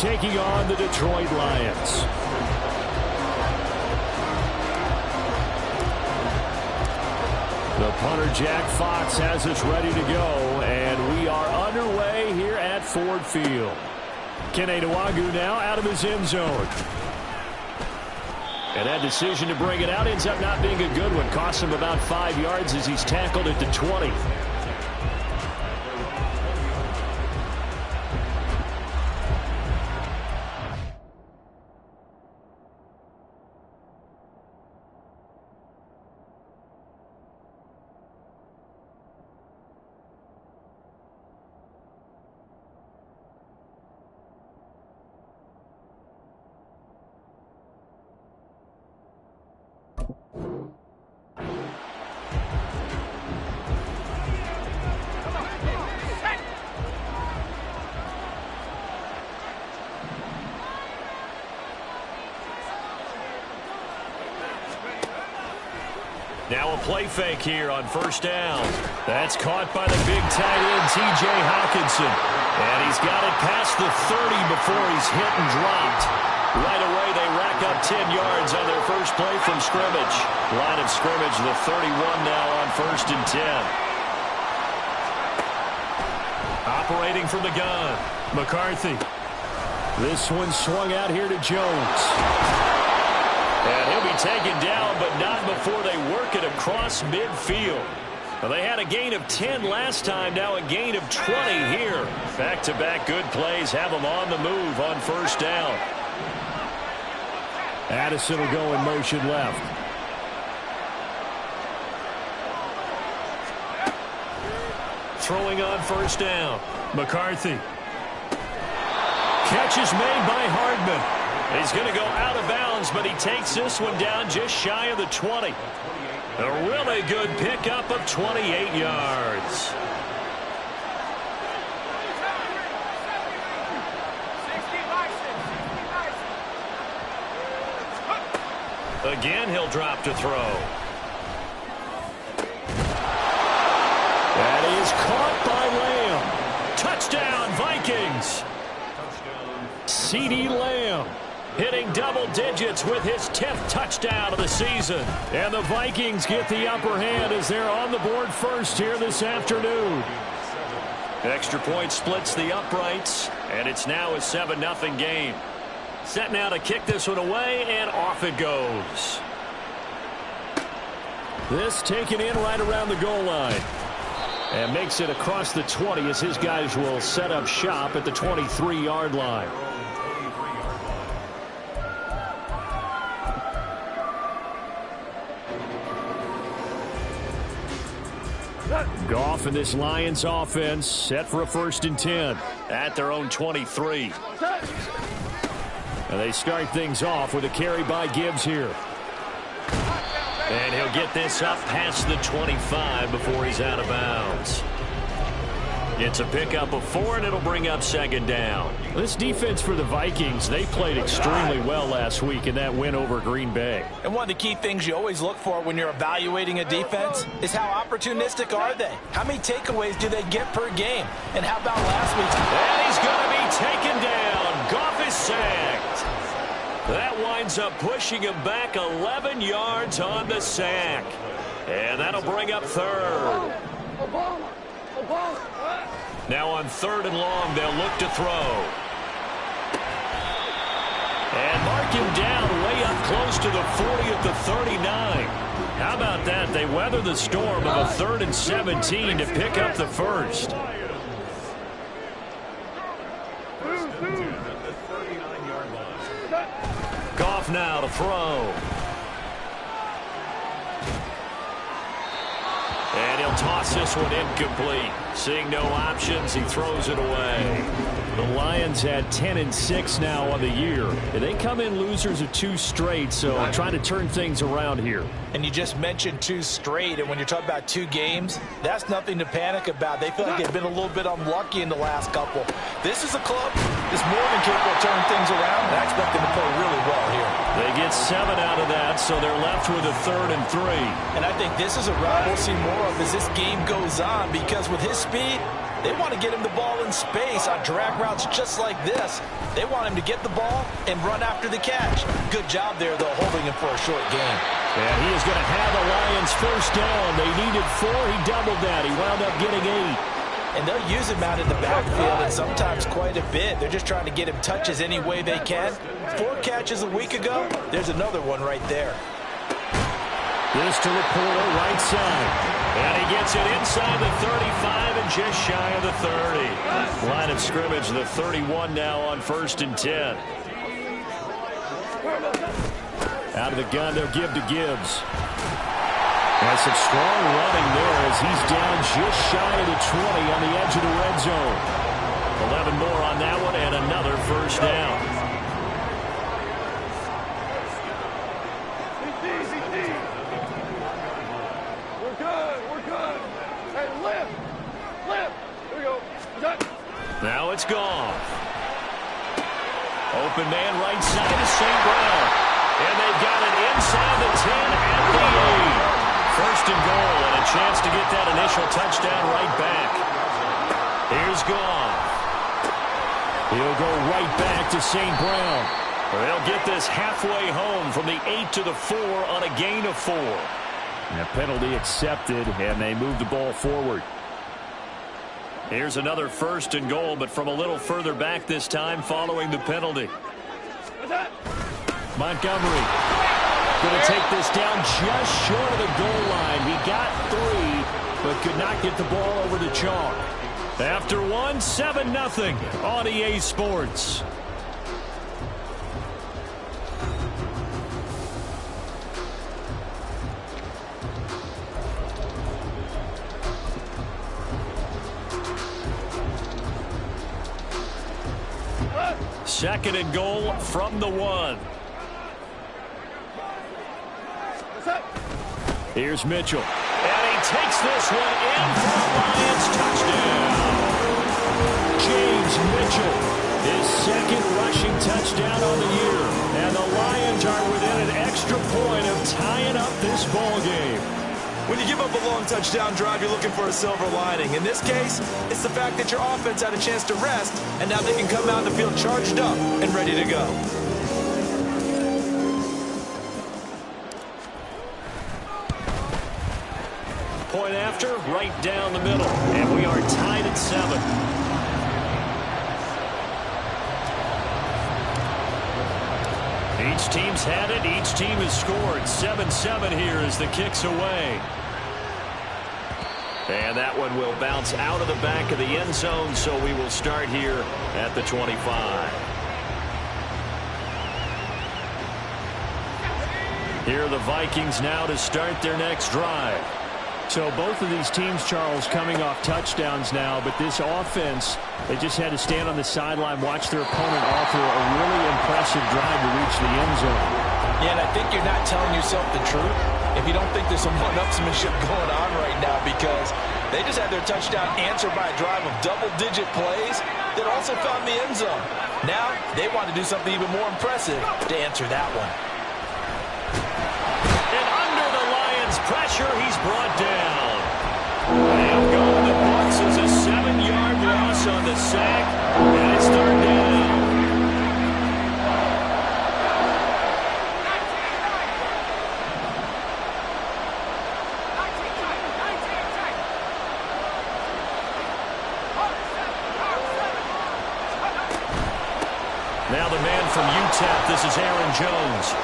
taking on the Detroit Lions. The punter, Jack Fox, has us ready to go, and we are underway here at Ford Field. Kene Nwangwu now out of his end zone. And that decision to bring it out ends up not being a good one. Costs him about 5 yards as he's tackled at the 20. Now a play fake here on first down. That's caught by the big tight end, T.J. Hawkinson. And he's got it past the 30 before he's hit and dropped. Right away, they rack up 10 yards on their first play from scrimmage. Line of scrimmage, the 31 now on 1st and 10. Operating from the gun, McCarthy. This one swung out here to Jones. And he'll be taken down, but not before they work it across midfield. Well, they had a gain of 10 last time, now a gain of 20 here. Back-to-back good plays have them on the move on first down. Addison will go in motion left. Throwing on first down, McCarthy. Catch is made by Hardman. He's going to go out of bounds, but he takes this one down just shy of the 20. A really good pickup of 28 yards. Again, he'll drop to throw. That is caught by Lamb. Touchdown, Vikings. CeeDee Lamb hitting double digits with his 10th touchdown of the season. And the Vikings get the upper hand as they're on the board first here this afternoon. Extra point splits the uprights, and it's now a 7-0 game. Set now to kick this one away, and off it goes. This taken in right around the goal line. And makes it across the 20 as his guys will set up shop at the 23-yard line. Goff and this Lions offense set for a 1st and 10 at their own 23. And they start things off with a carry by Gibbs here. And he'll get this up past the 25 before he's out of bounds. It's a pickup of 4, and it'll bring up 2nd down. This defense for the Vikings, they played extremely well last week in that win over Green Bay. And one of the key things you always look for when you're evaluating a defense is how opportunistic are they? How many takeaways do they get per game? And how about last week's? And he's going to be taken down. Goff is sacked. That winds up pushing him back 11 yards on the sack. And that'll bring up 3rd. Now on 3rd and long, they'll look to throw. And mark him down way up close to the 40 at the 39. How about that? They weather the storm of a 3rd and 17 to pick up the 1st. Goff now to throw. And he'll toss this one incomplete. Seeing no options, he throws it away. The Lions had 10-6 now on the year. And they come in losers of 2 straight, so trying to turn things around here. And you just mentioned 2 straight, and when you're talking about 2 games, that's nothing to panic about. They feel like they've been a little bit unlucky in the last couple. This is a club that's more than capable of turning things around, and I expect them to play really well here. They get 7 out of that, so they're left with a 3rd and 3. And I think this is a route we'll see more of as this game goes on, because with his speed, They want to get him the ball in space on drag routes just like this. They want him to get the ball and run after the catch. Good job there, though, holding him for a short gain. And he is going to have the Lions first down. They needed 4. He doubled that. He wound up getting 8. And they'll use him out in the backfield and sometimes quite a bit. They're just trying to get him touches any way they can. 4 catches a week ago. There's another one right there. This to Laporta, right side. And he gets it inside the 35 and just shy of the 30. Line of scrimmage, the 31 now on 1st and 10. Out of the gun, they'll give to Gibbs. That's some strong running there as he's down just shy of the 20 on the edge of the red zone. 11 more on that one and another first down. Now it's gone. Open man right side to St. Brown. And they've got it inside the 10 at the 8. First and goal and a chance to get that initial touchdown right back. Here's Goff. He'll go right back to St. Brown. They'll get this halfway home from the 8 to the 4 on a gain of 4. And a penalty accepted, and they move the ball forward. Here's another first and goal, but from a little further back this time following the penalty. Montgomery going to take this down just short of the goal line. He got 3, but could not get the ball over the chalk. After 1, 7-0 on EA Sports. Second and goal from the 1. Here's Mitchell. And he takes this one in for the Lions touchdown. James Mitchell, his second rushing touchdown on the year. And the Lions are within an extra point of tying up this ball game. When you give up a long touchdown drive, you're looking for a silver lining. In this case, it's the fact that your offense had a chance to rest, and now they can come out and feel charged up and ready to go. Point after, right down the middle. And we are tied at 7. Each team's had it. Each team has scored. 7-7 here as the kick's away. And that one will bounce out of the back of the end zone, so we will start here at the 25. Here are the Vikings now to start their next drive. So both of these teams, Charles, coming off touchdowns now, but this offense, they just had to stand on the sideline, watch their opponent offer a really impressive drive to reach the end zone. Yeah, and I think you're not telling yourself the truth if you don't think there's some one-upsmanship going on right now, because they just had their touchdown answered by a drive of double-digit plays that also found the end zone. Now they want to do something even more impressive to answer that one. Pressure, he's brought down. They'll go in the books as a 7-yard loss on the sack, and it's 3rd down. Now the man from UTEP, this is Aaron Jones.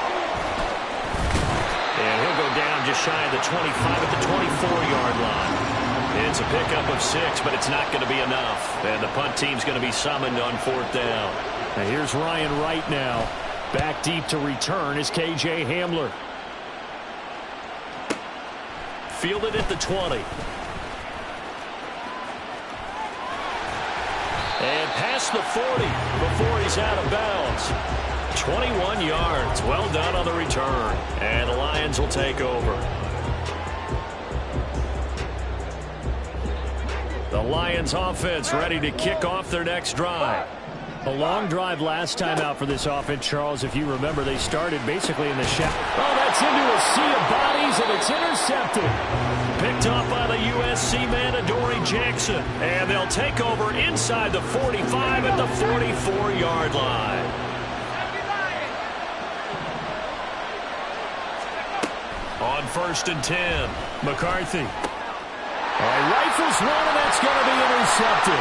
And he'll go down just shy of the 25 at the 24-yard line. It's a pickup of 6, but it's not going to be enough. And the punt team's going to be summoned on 4th down. Now here's Ryan Wright now. Back deep to return is KJ Hamler. Fielded at the 20. And past the 40 before he's out of bounds. 21 yards. Well done on the return. And the Lions will take over. The Lions offense ready to kick off their next drive. A long drive last time out for this offense, Charles. If you remember, they started basically in the shadow. Oh, that's into a sea of bodies, and it's intercepted. Picked off by the USC man, Adoree Jackson. And they'll take over inside the 45 at the 44-yard line. On 1st and 10, McCarthy. Rifles one, and that's going to be intercepted.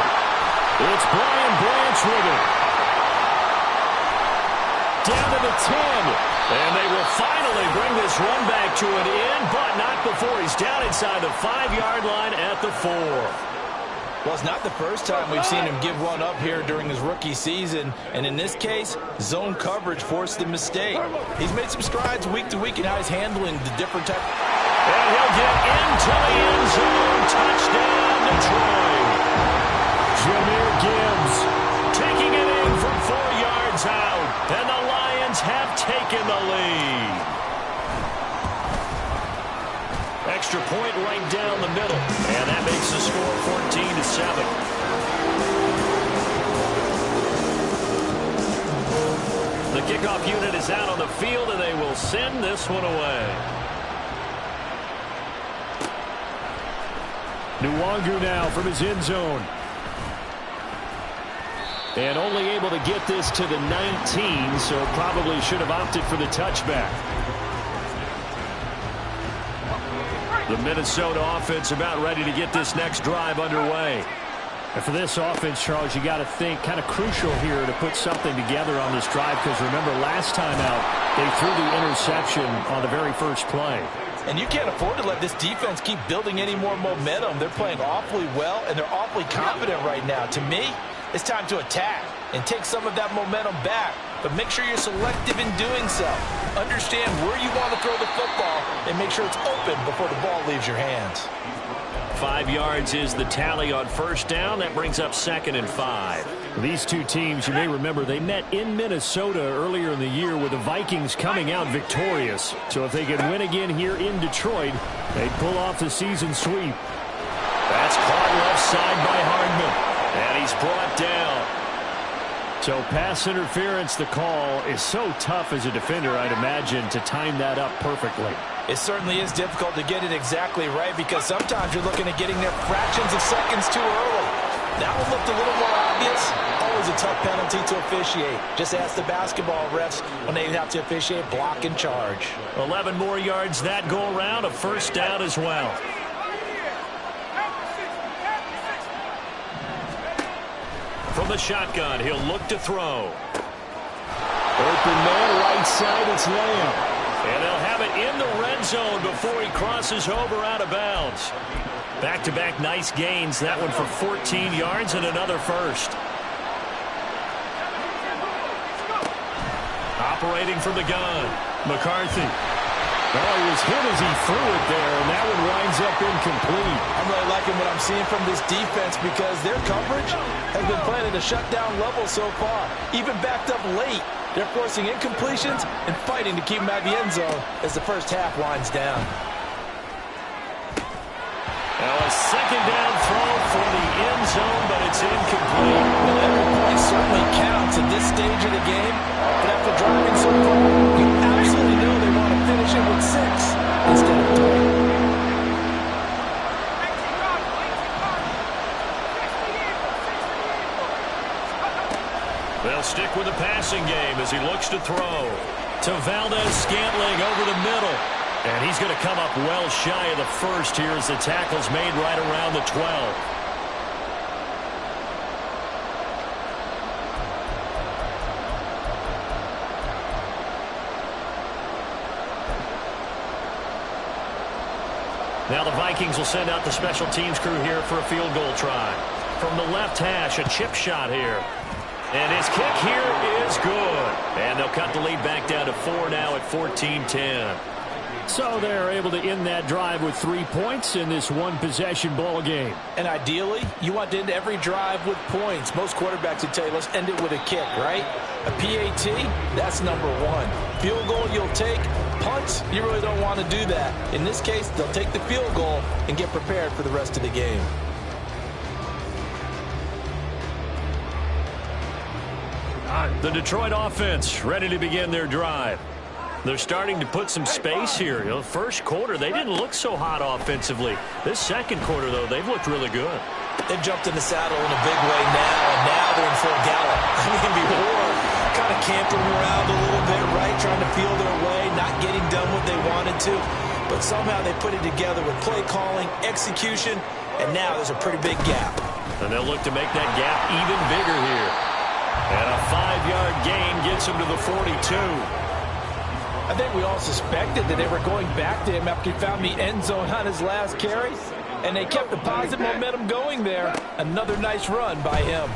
It's Brian Branch with it. Down to the 10. And they will finally bring this run back to an end, but not before he's down inside the 5-yard line at the 4. Well, it's not the first time we've seen him give one up here during his rookie season. And in this case, zone coverage forced the mistake. He's made some strides week to week in how he's handling the different type. And he'll get into the end zone. Touchdown, Detroit. Jahmyr Gibbs taking it in from 4 yards out. And the Lions have taken the lead. Extra point right down the middle. And that makes the score 14-7. The kickoff unit is out on the field, and they will send this one away. Nwangu now from his end zone. And only able to get this to the 19, so probably should have opted for the touchback. The Minnesota offense about ready to get this next drive underway. And for this offense, Charles, you got to think kind of crucial here to put something together on this drive, because remember last time out they threw the interception on the very first play. And you can't afford to let this defense keep building any more momentum. They're playing awfully well, and they're awfully confident right now. To me, it's time to attack and take some of that momentum back. But make sure you're selective in doing so. Understand where you want to throw the football and make sure it's open before the ball leaves your hands. 5 yards is the tally on first down. That brings up 2nd and 5. These two teams, you may remember, they met in Minnesota earlier in the year with the Vikings coming out victorious. So if they can win again here in Detroit, they'd pull off the season sweep. That's caught left side by Hardman. And he's brought down. So pass interference, the call is so tough as a defender, I'd imagine, to time that up perfectly. It certainly is difficult to get it exactly right, because sometimes you're looking at getting there fractions of seconds too early. That one looked a little more obvious. Always a tough penalty to officiate. Just ask the basketball refs when they have to officiate block and charge. 11 more yards that go around, a first down as well. From the shotgun, he'll look to throw. Open man, right side, it's Lamb. And they'll have it in the red zone before he crosses over out of bounds. Back-to-back nice gains. That one for 14 yards and another first. Operating from the gun, McCarthy. Oh, he was hit as he threw it there, and that one winds up incomplete. I'm really liking what I'm seeing from this defense, because their coverage has been playing at a shutdown level so far. Even backed up late, they're forcing incompletions and fighting to keep them out of the end zone as the first half winds down. Now a second down throw for the end zone, but it's incomplete. Well, every point certainly counts at this stage of the game, but after driving so far, you absolutely know they want to finish it with 6 instead of 3. They'll stick with the passing game as he looks to throw. To Valdez-Scantling over the middle. And he's going to come up well shy of the first here as the tackle's made right around the 12. Now the Vikings will send out the special teams crew here for a field goal try. From the left hash, a chip shot here. And his kick here is good. And they'll cut the lead back down to 4 now at 14-10. So they're able to end that drive with 3 points in this one-possession ball game. And ideally, you want to end every drive with points. Most quarterbacks would tell you, let's end it with a kick, right? A PAT, that's number 1. Field goal, you'll take. Punts, you really don't want to do that. In this case, they'll take the field goal and get prepared for the rest of the game. The Detroit offense ready to begin their drive. They're starting to put some space here. You know, first quarter, they didn't look so hot offensively. This second quarter, though, they've looked really good. They've jumped in the saddle in a big way now, and now they're in full gallop. I mean, before, kind of camping around a little bit, right, trying to feel their way, not getting done what they wanted to. But somehow they put it together with play calling, execution, and now there's a pretty big gap. And they'll look to make that gap even bigger here. And a 5-yard gain gets them to the 42. I think we all suspected that they were going back to him after he found the end zone on his last carry, and they kept the positive momentum going there. Another nice run by him.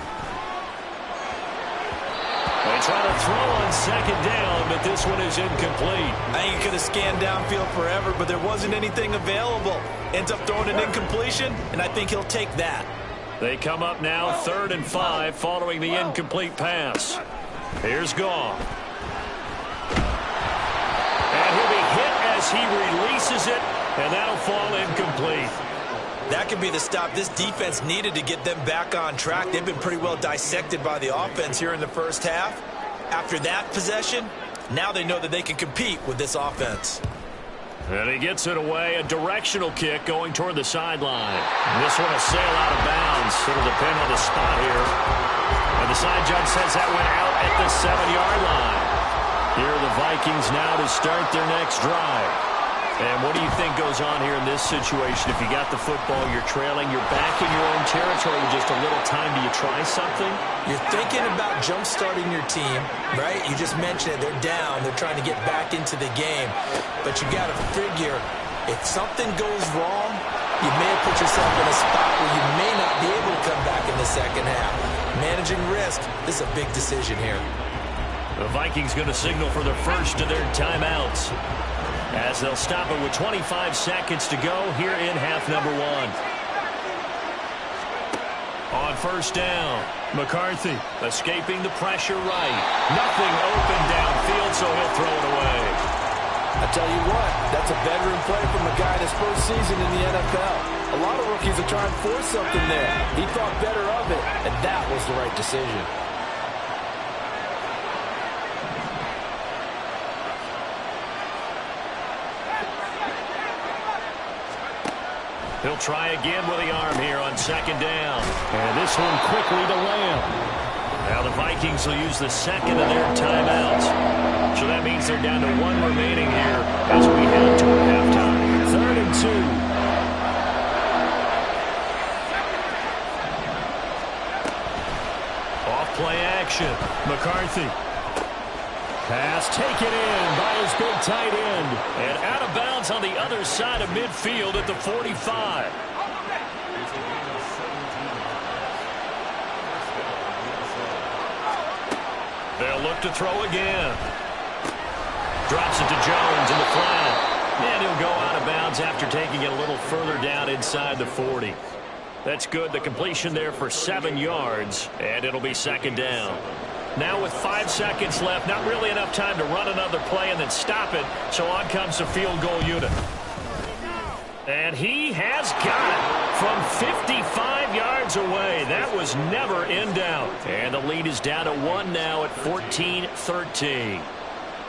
They try to throw on second down, but this one is incomplete. I think he could have scanned downfield forever, but there wasn't anything available. Ends up throwing an incompletion, and I think he'll take that. They come up now 3rd and 5 following the incomplete pass. Here's Goff. And he'll be hit as he releases it, and that'll fall incomplete. That could be the stop this defense needed to get them back on track. They've been pretty well dissected by the offense here in the first half. After that possession, now they know that they can compete with this offense. And he gets it away, a directional kick going toward the sideline. This one will sail out of bounds. It'll depend on the spot here. And the side judge says that went out at the 7-yard line. Here are the Vikings now to start their next drive. And what do you think goes on here in this situation? If you got the football, you're trailing, you're back in your own territory with just a little time. Do you try something? You're thinking about jump-starting your team, right? You just mentioned it. They're down. They're trying to get back into the game. But you got to figure, if something goes wrong, you may have put yourself in a spot where you may not be able to come back in the second half. Managing risk, this is a big decision here. The Vikings going to signal for the first of their timeouts, as they'll stop it with 25 seconds to go here in half number 1. On first down, McCarthy escaping the pressure right. Nothing open downfield, so he'll throw it away. I tell you what, that's a veteran play from a guy in his first season in the NFL. A lot of rookies are trying to force something there. He thought better of it, and that was the right decision. He'll try again with the arm here on second down. And this one quickly to Lamb. Now the Vikings will use the second of their timeouts. So that means they're down to 1 remaining here as we head toward halftime. 3rd and 2. Off play action. McCarthy. Pass taken in by his big tight end. And out of bounds on the other side of midfield at the 45. They'll look to throw again. Drops it to Jones in the flat. And he'll go out of bounds after taking it a little further down inside the 40. That's good. The completion there for 7 yards. And it'll be second down. Now with 5 seconds left, not really enough time to run another play and then stop it. So on comes the field goal unit. And he has got it from 55 yards away. That was never in doubt. And the lead is down to 1 now at 14-13.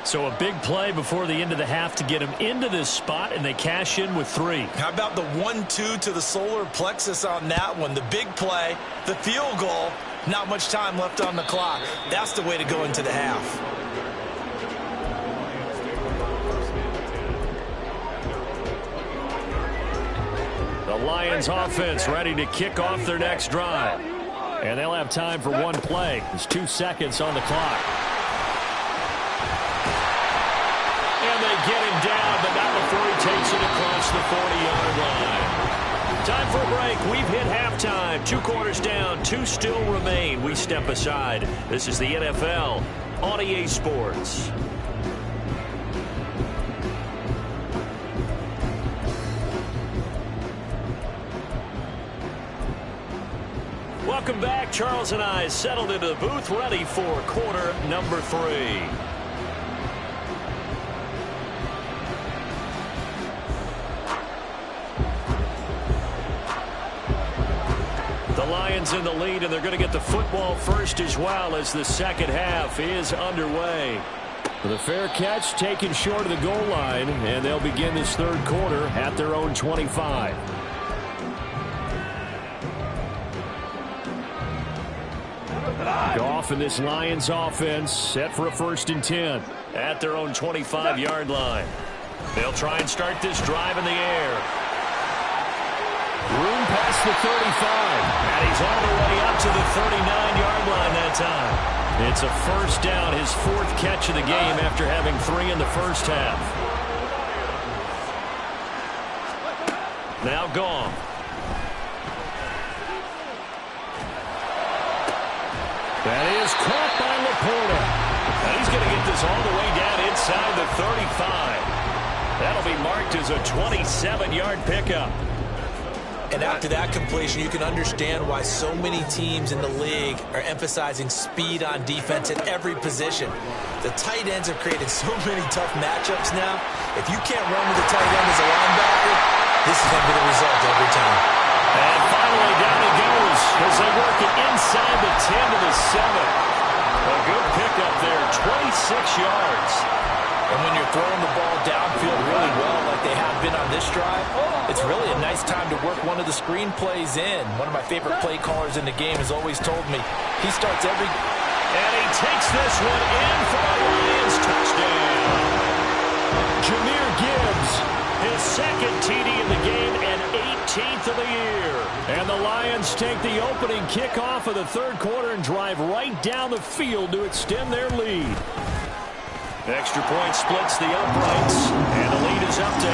So a big play before the end of the half to get him into this spot, and they cash in with 3. How about the 1-2 to the solar plexus on that one? The big play, the field goal, not much time left on the clock. That's the way to go into the half. The Lions offense ready to kick off their next drive. And they'll have time for 1 play. There's 2 seconds on the clock. And they get him down, but not before he takes it across the 40-yard line. Time for a break. We've hit halftime. 2 quarters down. 2 still remain. We step aside. This is the NFL on EA Sports. Welcome back. Charles and I settled into the booth, ready for quarter number 3. The Lions in the lead, and they're going to get the football first as well as the second half is underway. The fair catch taken short of the goal line, and they'll begin this third quarter at their own 25. Goff and this Lions offense set for a 1st and 10 at their own 25-yard line. They'll try and start this drive in the air. Room past the 35, and he's all the way up to the 39-yard line that time. It's a 1st down, his 4th catch of the game after having 3 in the first half. Now Goff. That is caught by Laporta. And he's going to get this all the way down inside the 35. That'll be marked as a 27-yard pickup. And after that completion, you can understand why so many teams in the league are emphasizing speed on defense at every position. The tight ends have created so many tough matchups now. If you can't run with the tight end as a linebacker, this is going to be the result every time. And finally, down he goes as they work it inside the 10 to the 7. A good pickup there, 26 yards. And when you're throwing the ball downfield really well like they have been on this drive, it's really a nice time to work one of the screen plays in. One of my favorite play callers in the game has always told me he starts every... And he takes this one in for a Lions touchdown. Jahmyr Gibbs, his 2nd TD in the game and 18th of the year. And the Lions take the opening kickoff of the third quarter and drive right down the field to extend their lead. Extra point splits the uprights, and the lead is up to 8.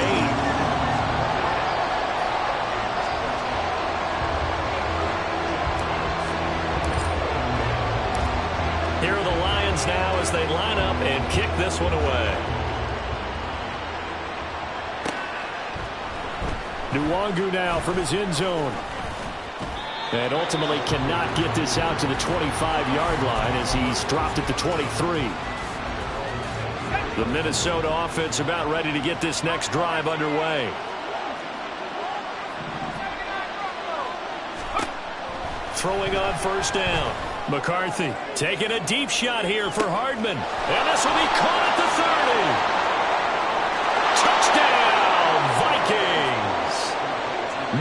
Here are the Lions now as they line up and kick this one away. Nwangu now from his end zone. And ultimately cannot get this out to the 25-yard line as he's dropped at the 23. The Minnesota offense about ready to get this next drive underway. Throwing on 1st down. McCarthy taking a deep shot here for Hardman. And this will be caught at the 30. Touchdown, Vikings!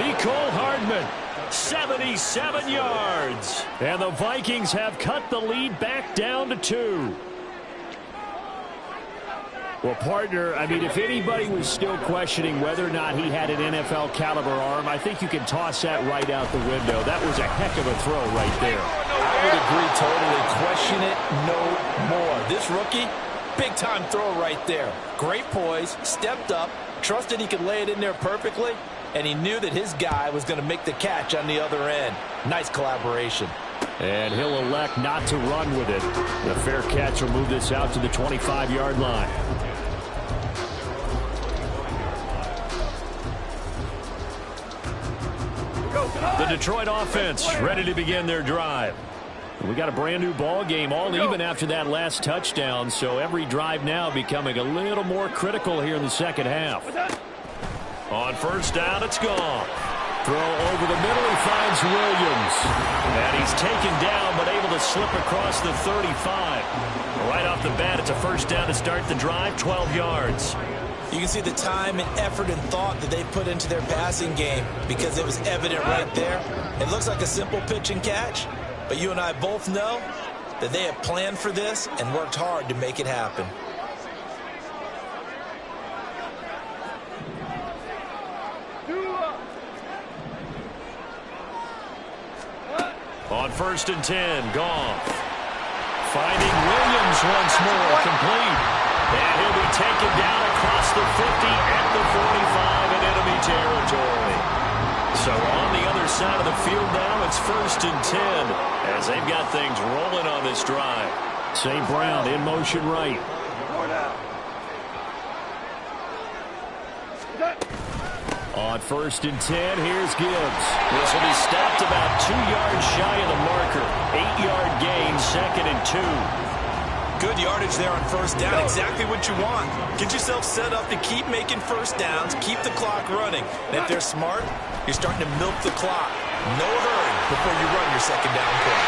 Mecole Hardman, 77 yards. And the Vikings have cut the lead back down to 2. Well, partner, I mean, if anybody was still questioning whether or not he had an NFL caliber arm, I think you can toss that right out the window. That was a heck of a throw right there. I would agree totally. Question it no more. This rookie, big-time throw right there. Great poise, stepped up, trusted he could lay it in there perfectly, and he knew that his guy was going to make the catch on the other end. Nice collaboration. And he'll elect not to run with it. The fair catch will move this out to the 25-yard line. The Detroit offense ready to begin their drive. We got a brand new ball game, all even after that last touchdown, so every drive now becoming a little more critical here in the second half. On 1st down, it's gone. Throw over the middle, he finds Williams. And he's taken down, but able to slip across the 35. Right off the bat, it's a 1st down to start the drive, 12 yards. You can see the time and effort and thought that they put into their passing game because it was evident right there. It looks like a simple pitch and catch, but you and I both know that they have planned for this and worked hard to make it happen. On 1st and 10, Goff. Finding Williams once more, complete. And he'll be taken down across the 50 at the 45 in enemy territory. So on the other side of the field now, it's 1st and 10 as they've got things rolling on this drive. St. Brown in motion right. On 1st and 10, here's Gibbs. This will be stopped about 2 yards shy of the marker. 8-yard gain, 2nd and 2. Good yardage there on 1st down. Exactly what you want. Get yourself set up to keep making 1st downs, keep the clock running. And if they're smart, you're starting to milk the clock. No hurry before you run your 2nd down play.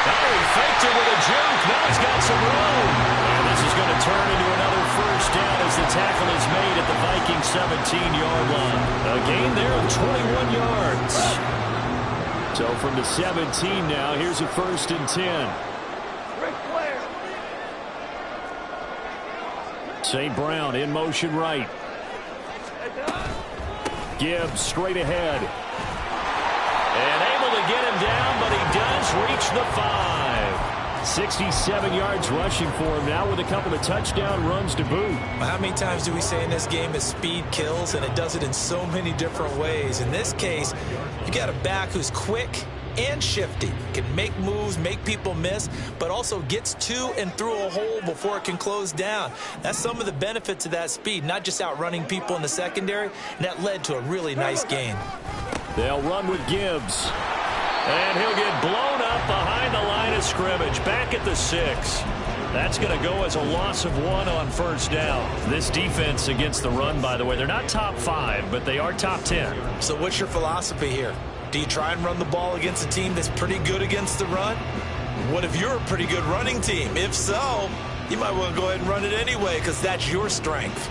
Oh, he faked it with a juke. Now he's got some room. And this is going to turn into another first down as the tackle is made at the Vikings 17-yard line. A gain there of 21 yards. So from the 17 now, here's a 1st and 10. St. Brown in motion right. Gibbs straight ahead. And able to get him down, but he does reach the 5. 67 yards rushing for him now with a couple of touchdown runs to boot. How many times do we say in this game that speed kills, and it does it in so many different ways? In this case, you got a back who's quick and shifty, can make moves, make people miss, but also gets to and through a hole before it can close down. That's some of the benefits of that speed, not just outrunning people in the secondary, and that led to a really nice gain. They'll run with Gibbs. And he'll get blown up behind the line of scrimmage, back at the 6. That's going to go as a loss of 1 on 1st down. This defense against the run, by the way, they're not top 5, but they are top 10. So what's your philosophy here? Do you try and run the ball against a team that's pretty good against the run? What if you're a pretty good running team? If so, you might want to go ahead and run it anyway because that's your strength.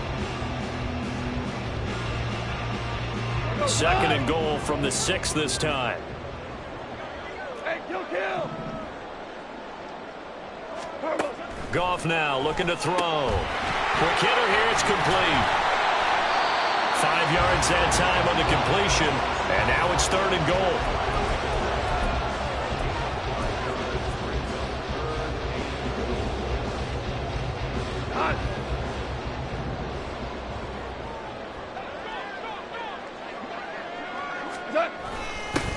2nd and goal from the 6 this time. Goff now looking to throw. Quick hitter here, it's complete. 5 yards that time on the completion, and now it's 3rd and goal.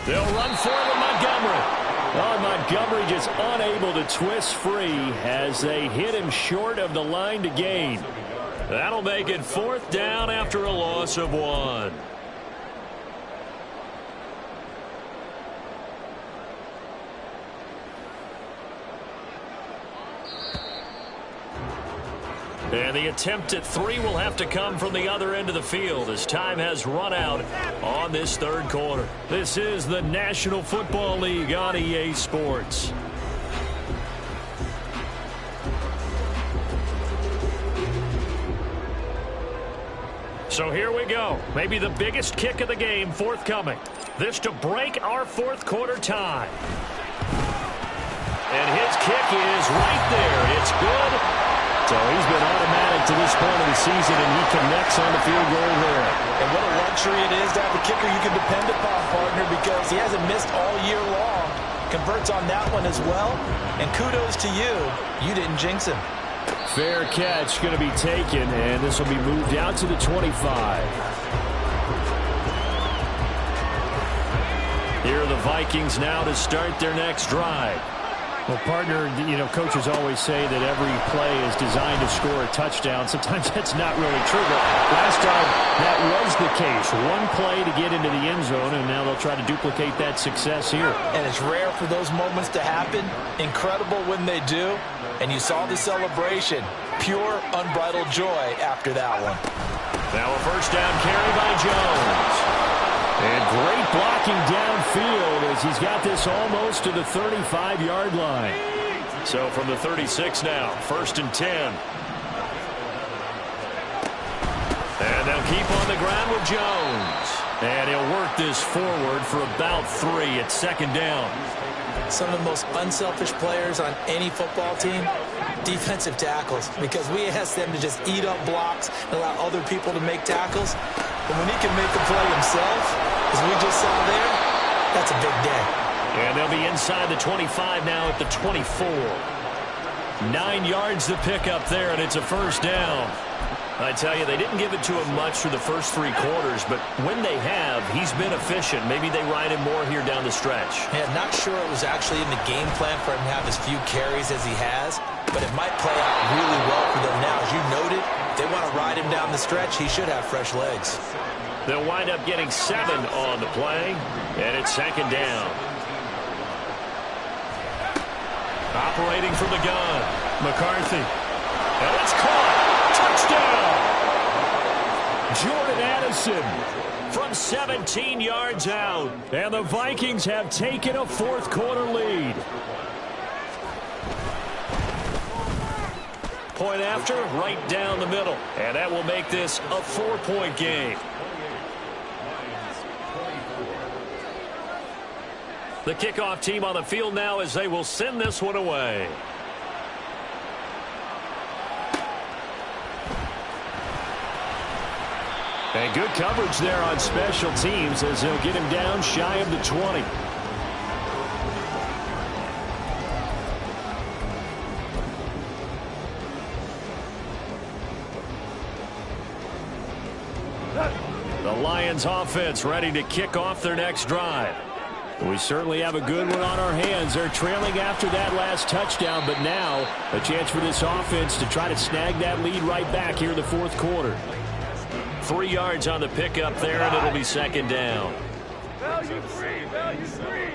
They'll run for it with Montgomery. Oh, Montgomery just unable to twist free as they hit him short of the line to gain. That'll make it 4th down after a loss of 1. And the attempt at 3 will have to come from the other end of the field as time has run out on this 3rd quarter. This is the National Football League on EA Sports. So here we go. Maybe the biggest kick of the game forthcoming. This to break our 4th quarter tie. And his kick is right there. It's good. So he's been automatic to this point of the season, and he connects on the field goal there. And what a luxury it is to have a kicker you can depend upon, partner, because he hasn't missed all year long. Converts on that one as well. And kudos to you. You didn't jinx him. Fair catch going to be taken, and this will be moved out to the 25. Here are the Vikings now to start their next drive. Well, partner, you know, coaches always say that every play is designed to score a touchdown. Sometimes that's not really true, but last time that was the case. One play to get into the end zone, and now they'll try to duplicate that success here. And it's rare for those moments to happen. Incredible when they do. And you saw the celebration. Pure, unbridled joy after that one. Now a 1st down carry by Jones. And great blocking downfield as he's got this almost to the 35-yard line. So from the 36 now, 1st and 10. And they'll keep on the ground with Jones. And he'll work this forward for about 3 at 2nd down. Some of the most unselfish players on any football team, defensive tackles, because we ask them to just eat up blocks and allow other people to make tackles. But when he can make the play himself, as we just saw there, that's a big day. And they'll be inside the 25 now at the 24. 9 yards to pick up there, and it's a 1st down. I tell you, they didn't give it to him much through the first 3 quarters, but when they have, he's been efficient. Maybe they ride him more here down the stretch. Yeah, not sure it was actually in the game plan for him to have as few carries as he has, but it might play out really well for them now. As you noted, if they want to ride him down the stretch, he should have fresh legs. They'll wind up getting 7 on the play, and it's 2nd down. Operating from the gun, McCarthy. And it's caught. Touchdown! Jordan Addison from 17 yards out. And the Vikings have taken a 4th quarter lead. Point after, right down the middle. And that will make this a 4-point game. The kickoff team on the field now as they will send this one away. And good coverage there on special teams as they'll get him down shy of the 20. The Lions offense ready to kick off their next drive. We certainly have a good one on our hands. They're trailing after that last touchdown, but now a chance for this offense to try to snag that lead right back here in the fourth quarter. 3 yards on the pickup there, and it'll be second down. Value free, value free.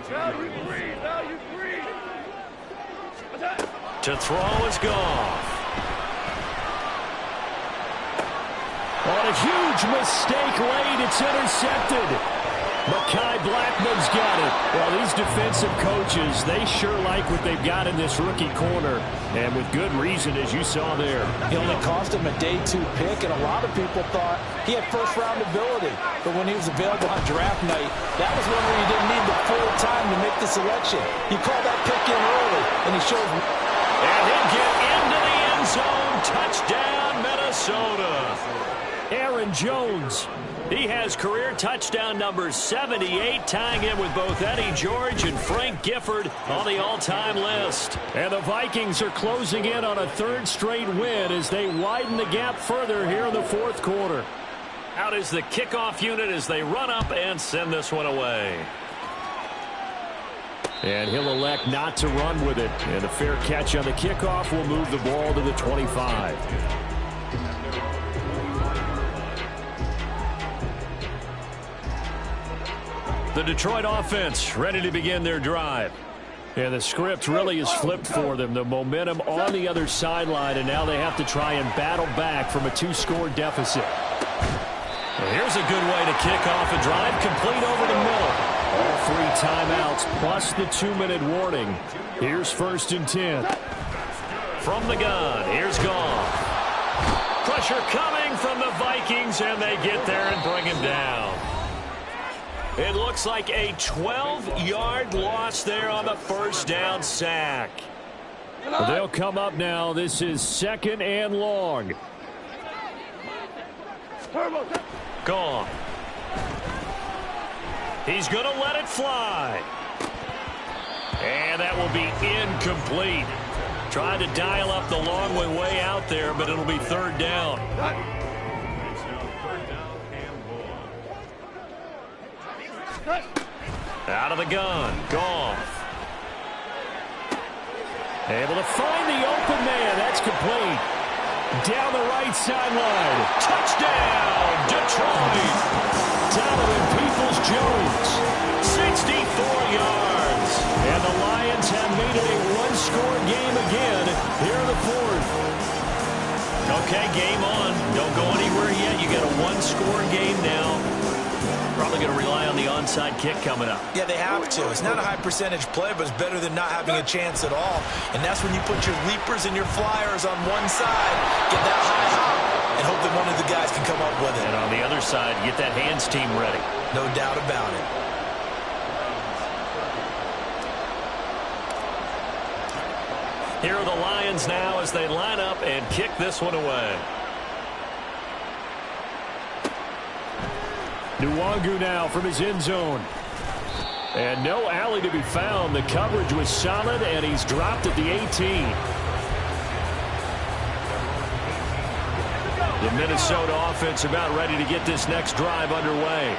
Value free, value free. To throw is Goff. On a huge mistake late, it's intercepted. Mekhi Blackman's got it. Well, these defensive coaches, they sure like what they've got in this rookie corner, and with good reason, as you saw there. It only cost him a day 2 pick, and a lot of people thought he had first-round ability. But when he was available on draft night, that was one where you didn't need the full time to make the selection. You called that pick in early, and he shows. And he'll get into the end zone. Touchdown, Minnesota. Aaron Jones. He has career touchdown number 78, tying him with both Eddie George and Frank Gifford on the all-time list. And the Vikings are closing in on a 3rd straight win as they widen the gap further here in the fourth quarter. Out is the kickoff unit as they run up and send this one away. And he'll elect not to run with it. And a fair catch on the kickoff will move the ball to the 25. The Detroit offense ready to begin their drive. And the script really is flipped for them. The momentum on the other sideline, and now they have to try and battle back from a 2-score deficit. And here's a good way to kick off a drive, complete over the middle. All 3 timeouts plus the 2-minute warning. Here's 1st and 10. From the gun, here's Goff. Pressure coming from the Vikings, and they get there and bring him down. It looks like a 12-yard loss there on the first down sack. They'll come up now. This is 2nd and long. Gone. He's going to let it fly. And that will be incomplete. Trying to dial up the long way out there, but it'll be 3rd down. Out of the gun. Goff. Able to find the open man. That's complete. Down the right sideline. Touchdown, Detroit. Donovan Peoples-Jones. 64 yards. And the Lions have made it a 1-score game again here in the 4th. Okay, game on. Don't go anywhere yet. You got a 1-score game now. Probably going to rely on the onside kick coming up. Yeah, they have to. It's not a high-percentage play, but it's better than not having a chance at all. And that's when you put your leapers and your flyers on one side, get that high hop, and hope that one of the guys can come up with it. And on the other side, get that hands team ready. No doubt about it. Here are the Lions now as they line up and kick this one away. Nwangu now from his end zone. And no alley to be found. The coverage was solid, and he's dropped at the 18. The Minnesota offense about ready to get this next drive underway.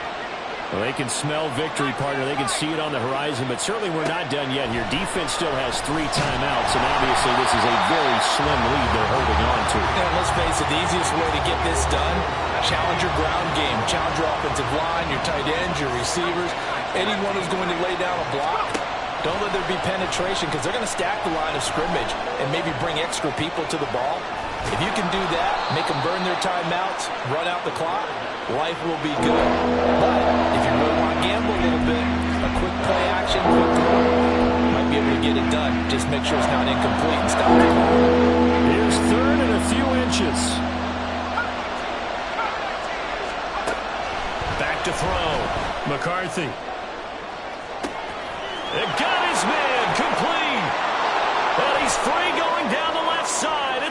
Well, they can smell victory, partner. They can see it on the horizon, but certainly we're not done yet here. Defense still has 3 timeouts, and obviously this is a very slim lead they're holding on to. And let's face it, the easiest way to get this done, challenge your ground game, challenge your offensive line, your tight ends, your receivers, anyone who's going to lay down a block. Don't let there be penetration because they're going to stack the line of scrimmage and maybe bring extra people to the ball. If you can do that, make them burn their timeouts, run out the clock, life will be good. But if you really want to gamble a little bit, a quick play action, quick throw, might be able to get it done. Just make sure it's not incomplete and stop the clock.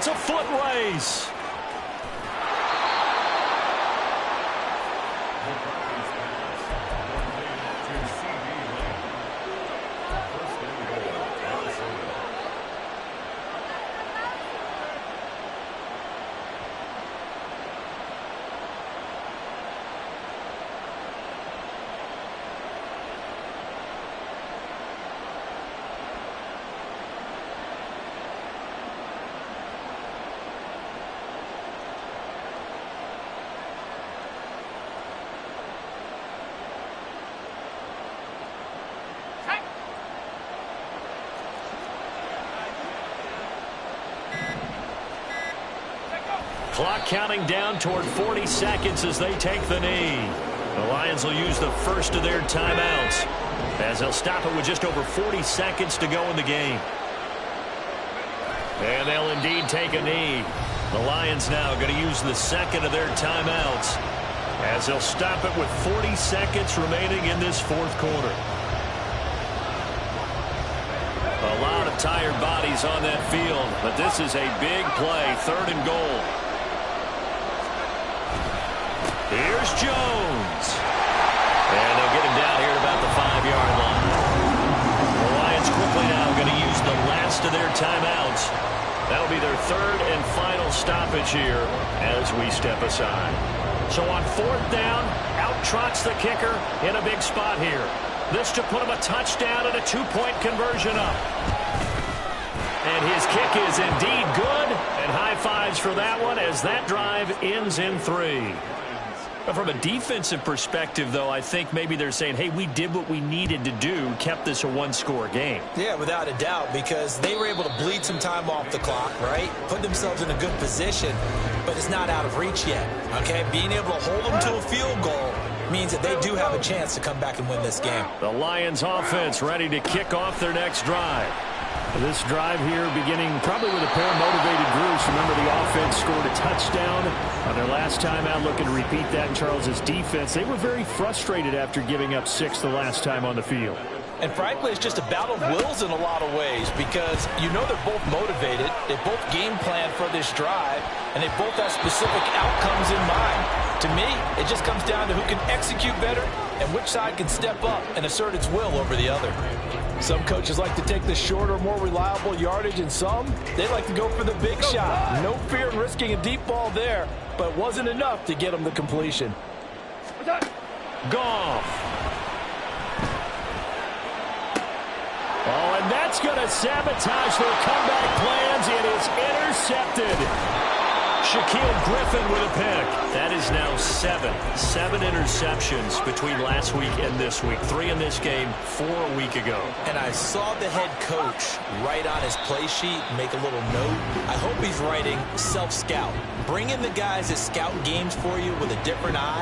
It's a foot race. Clock counting down toward 40 seconds as they take the knee. The Lions will use the first of their timeouts as they'll stop it with just over 40 seconds to go in the game. And they'll indeed take a knee. The Lions now going to use the second of their timeouts as they'll stop it with 40 seconds remaining in this fourth quarter. A lot of tired bodies on that field, but this is a big play, 3rd and goal. Here's Jones. And they'll get him down here at about the 5-yard line. The Lions quickly now going to use the last of their timeouts. That'll be their 3rd and final stoppage here as we step aside. So on 4th down, out trots the kicker in a big spot here. This to put him a touchdown and a 2-point conversion up. And his kick is indeed good. And high fives for that one as that drive ends in 3. From a defensive perspective, though, I think maybe they're saying, hey, we did what we needed to do, kept this a one-score game. Yeah, without a doubt, because they were able to bleed some time off the clock, right? Put themselves in a good position, but it's not out of reach yet, okay? Being able to hold them to a field goal means that they do have a chance to come back and win this game. The Lions offense ready to kick off their next drive. This drive here beginning probably with a pair of motivated groups. Remember, the offense scored a touchdown on their last time out. Looking to repeat that in Charles's defense. They were very frustrated after giving up 6 the last time on the field. And frankly, it's just a battle of wills in a lot of ways because you know they're both motivated. They both game plan for this drive, and they both have specific outcomes in mind. To me, it just comes down to who can execute better and which side can step up and assert its will over the other. Some coaches like to take the shorter, more reliable yardage, and some, they like to go for the big shot. No fear in risking a deep ball there, but it wasn't enough to get them the completion. Goff. Oh, and that's going to sabotage their comeback plans. It is intercepted. Shaquille Griffin with a pick. That is now 7 interceptions between last week and this week. 3 in this game, 4 a week ago. And I saw the head coach write on his play sheet, make a little note. I hope he's writing self-scout. Bring in the guys that scout games for you with a different eye